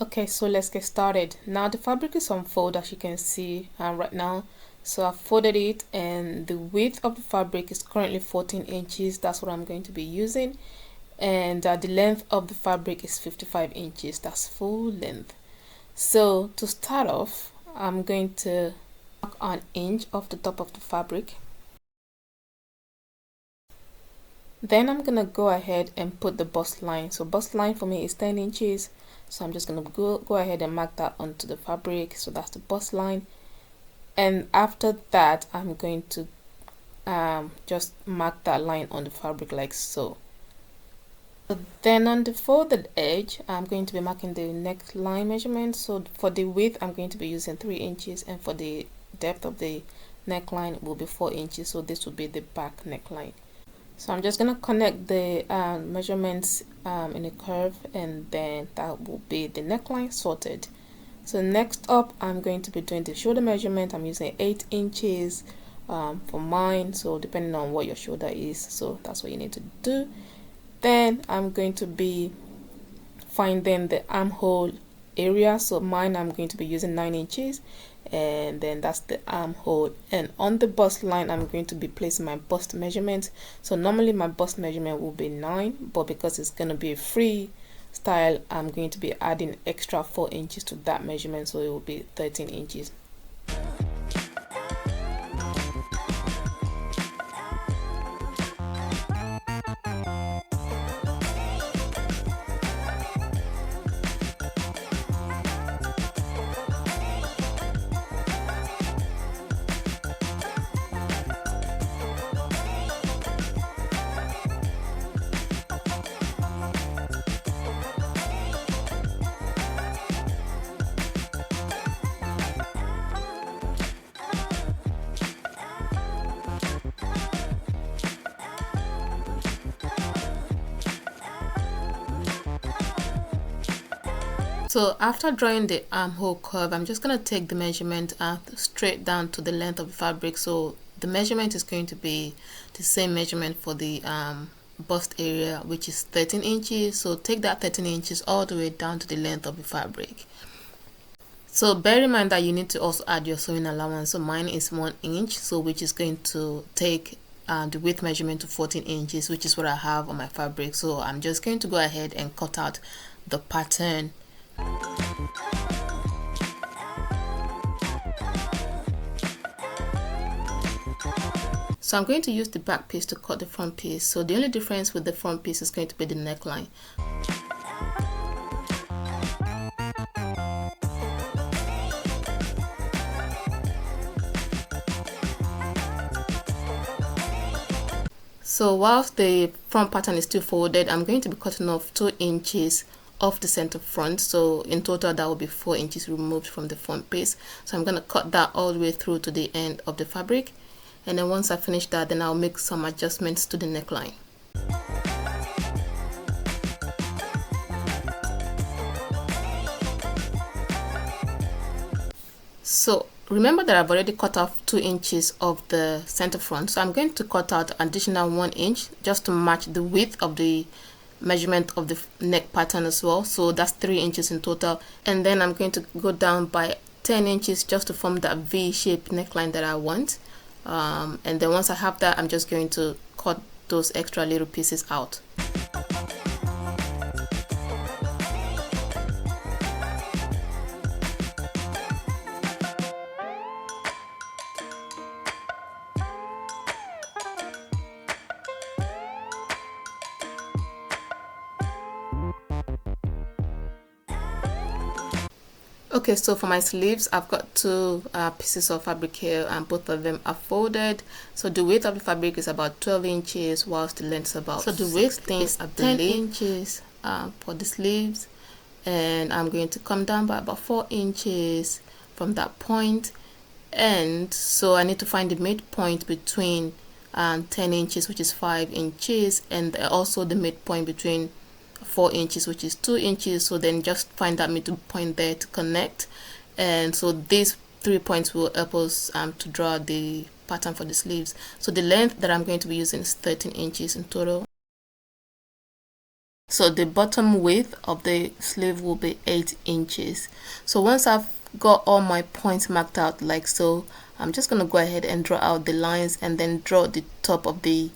Okay, so let's get started. Now the fabric is on fold, as you can see right now. So I've folded it, and the width of the fabric is currently 14 inches. That's what I'm going to be using. And the length of the fabric is 55 inches. That's full length. So to start off, I'm going to mark an inch off the top of the fabric. Then I'm gonna go ahead and put the bust line. So bust line for me is 10 inches. So I'm just gonna go ahead and mark that onto the fabric. So that's the bust line. And after that, I'm going to just mark that line on the fabric like so. Then on the folded edge, I'm going to be marking the neckline measurement. So for the width, I'm going to be using 3 inches, and for the depth of the neckline, it will be 4 inches. So this will be the back neckline. So I'm just going to connect the measurements in a curve, and then that will be the neckline sorted. So next up, I'm going to be doing the shoulder measurement. I'm using 8 inches for mine, so depending on what your shoulder is, so that's what you need to do. Then I'm going to be finding the armhole area. So mine, I'm going to be using 9 inches, and then that's the armhole. And on the bust line, I'm going to be placing my bust measurement. So normally my bust measurement will be 9, but because it's going to be a free style, I'm going to be adding extra 4 inches to that measurement, so it will be 13 inches. So after drawing the armhole curve, I'm just going to take the measurement straight down to the length of the fabric. So the measurement is going to be the same measurement for the bust area, which is 13 inches. So take that 13 inches all the way down to the length of the fabric. So bear in mind that you need to also add your sewing allowance. So mine is 1 inch, so which is going to take the width measurement to 14 inches, which is what I have on my fabric. So I'm just going to go ahead and cut out the pattern. So I'm going to use the back piece to cut the front piece. So the only difference with the front piece is going to be the neckline. So whilst the front pattern is still folded, I'm going to be cutting off 2 inches off the center front. So in total, that will be 4 inches removed from the front piece. So I'm going to cut that all the way through to the end of the fabric. And then once I finish that, then I'll make some adjustments to the neckline. So remember that I've already cut off 2 inches of the center front. So I'm going to cut out additional 1 inch just to match the width of the measurement of the neck pattern as well. So that's 3 inches in total. And then I'm going to go down by 10 inches just to form that V-shaped neckline that I want. And then once I have that, I'm just going to cut those extra little pieces out. Okay, so for my sleeves, I've got 2 pieces of fabric here, and both of them are folded. So the width of the fabric is about 12 inches, whilst the length is about 10 inches for the sleeves. And I'm going to come down by about 4 inches from that point. And so I need to find the midpoint between 10 inches, which is 5 inches, and also the midpoint between 4 inches, which is 2 inches. So then just find that middle point there to connect, and so these 3 points will help us to draw the pattern for the sleeves. So the length that I'm going to be using is 13 inches in total. So the bottom width of the sleeve will be 8 inches. So once I've got all my points marked out like so, I'm just going to go ahead and draw out the lines and then draw the top of the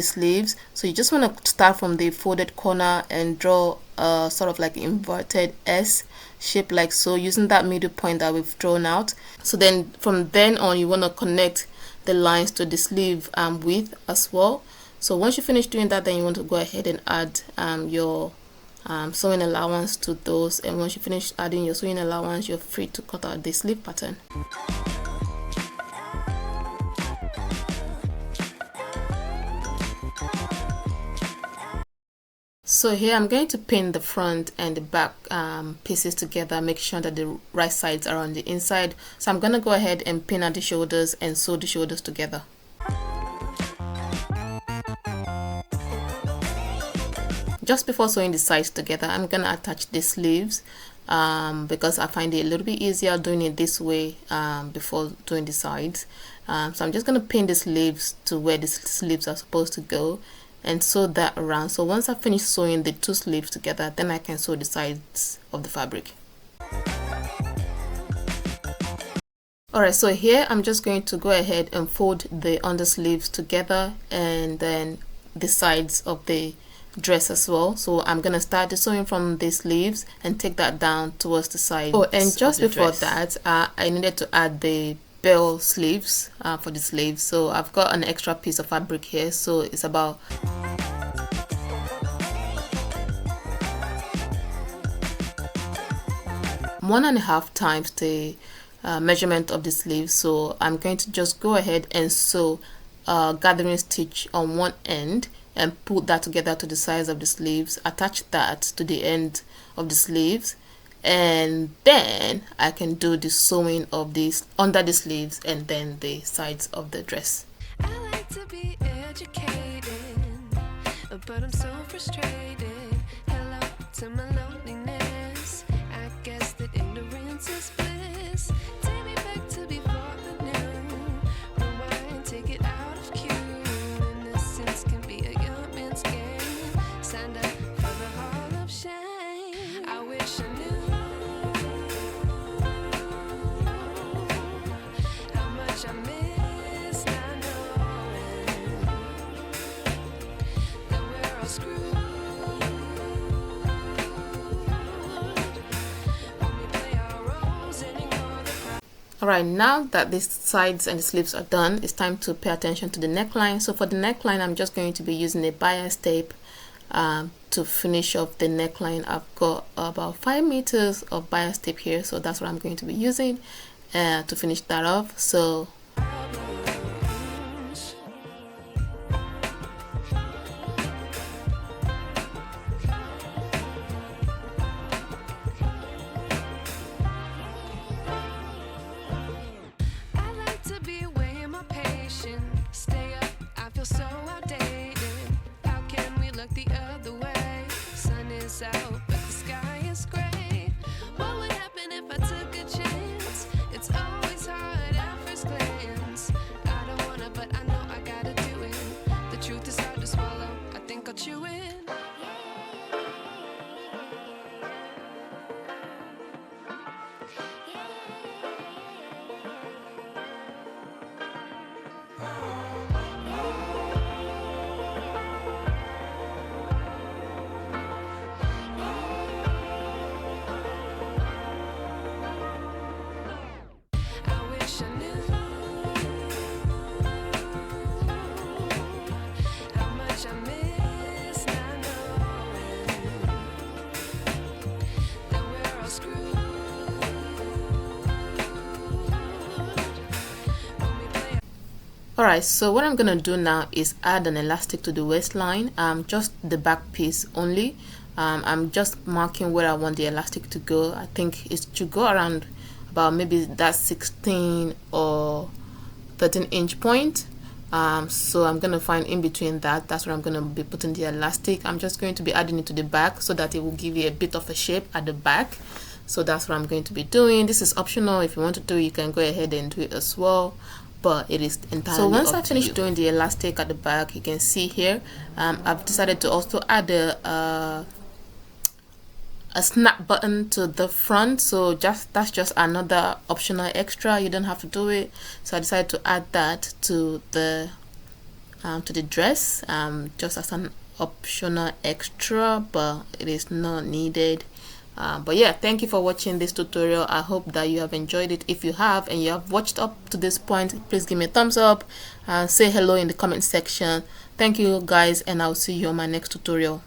sleeves. So you just want to start from the folded corner and draw sort of like inverted S shape like so, using that middle point that we've drawn out. So then from then on, you want to connect the lines to the sleeve width as well. So once you finish doing that, then you want to go ahead and add your sewing allowance to those, and once you finish adding your sewing allowance, you're free to cut out the sleeve pattern. So here I'm going to pin the front and the back pieces together, make sure that the right sides are on the inside. So I'm going to go ahead and pin at the shoulders and sew the shoulders together. Just before sewing the sides together, I'm going to attach the sleeves because I find it a little bit easier doing it this way before doing the sides. So I'm just going to pin the sleeves to where the sleeves are supposed to go and sew that around. So once I finish sewing the two sleeves together, then I can sew the sides of the fabric. Alright, so here I'm just going to go ahead and fold the undersleeves together and then the sides of the dress as well. So I'm gonna start the sewing from the sleeves and take that down towards the side. Oh, and just before that, I needed to add the bell sleeves for the sleeves. So I've got an extra piece of fabric here, so it's about 1.5 times the measurement of the sleeve. So I'm going to just go ahead and sew a gathering stitch on one end and put that together to the size of the sleeves, attach that to the end of the sleeves, and then I can do the sewing of these under the sleeves and then the sides of the dress. I like to be educated, but I'm so frustrated. Hello to my loneliness. I guess that ignorance is bliss. Take me back to before the new. Rewind, take it out of cue. Innocence can be a young man's game. Signed up for the hall of shame. I wish I knew how much I miss not knowing that we're all screwed. Alright, now that the sides and the sleeves are done, it's time to pay attention to the neckline. So for the neckline, I'm just going to be using a bias tape to finish off the neckline. I've got about 5 meters of bias tape here, so that's what I'm going to be using to finish that off. So stay up, I feel so outdated. How can we look the other way? Sun is out, but the sky is gray. What would happen if I took a chance? It's always hard at first glance. I don't wanna, but I know I gotta do it. The truth is hard to swallow, I think I'll chew it. alright, so what I'm gonna do now is add an elastic to the waistline, just the back piece only. I'm just marking where I want the elastic to go. I think it should go around about maybe that 16 or 13-inch point. So I'm gonna find in between that. That's where I'm gonna be putting the elastic. I'm just going to be adding it to the back so that it will give you a bit of a shape at the back. So that's what I'm going to be doing. This is optional. If you want to do it, you can go ahead and do it as well. but it is entirely so once I finish doing the elastic at the back, you can see here I've decided to also add a snap button to the front. So that's just another optional extra. You don't have to do it, so I decided to add that to the dress just as an optional extra, but it is not needed. But yeah, thank you for watching this tutorial. I hope that you have enjoyed it. If you have and you have watched up to this point, please give me a thumbs up and say hello in the comment section. Thank you guys, and I'll see you on my next tutorial.